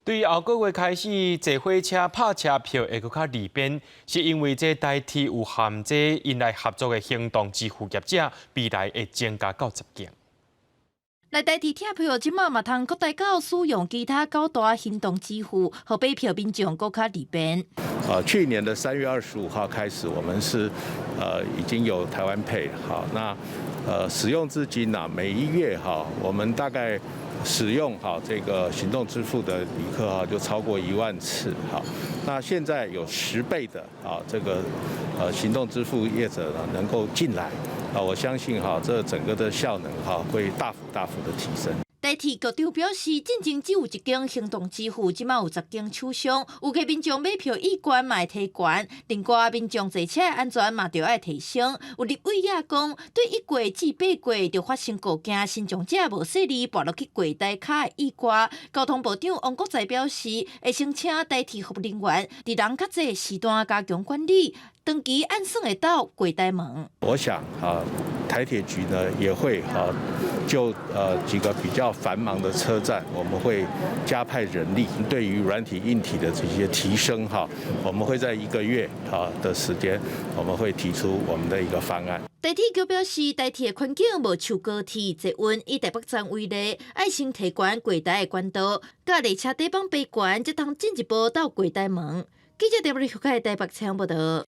对后个月开始，坐火车拍车票会搁较利便，是因为这代替有含这因来合作的行动支付业者，未来会增加到10件。来代替车票，即马嘛通扩大到使用其他较大行动支付，和买票民众更较利便。去年的3月25号开始，我们是已经有台湾 Pay 好，那使用至今呢，每一月哈，我们大概使用好这个行动支付的旅客哈，就超过1万次好。那现在有10倍的啊这个行动支付业者呢能够进来啊，我相信哈这整个的效能哈会大幅的提升。代替局长表示，进前只有1件行动支付，即马有10件取消，有给民众买票意愿嘛会提悬，另外民众坐车安全嘛就要提升。有立委也讲，对1过至8过就发生过件新长者无细腻跋落去柜台卡的意愿。交通部长王国材表示，会申请代替服务人员，伫人较济时段加强管理，长期按算会到柜台门。我想台铁局呢也会就几个比较繁忙的车站，我们会加派人力，对于软体硬体的这些提升我们会在1个月的时间，我们会提出我们的一个方案。台铁局表示，台铁的环境无像高铁坐稳，以台北站为例，爱先提悬柜台的管道，甲列车底板爬悬，才通进一步到柜台门。记者 W 台北采访报道。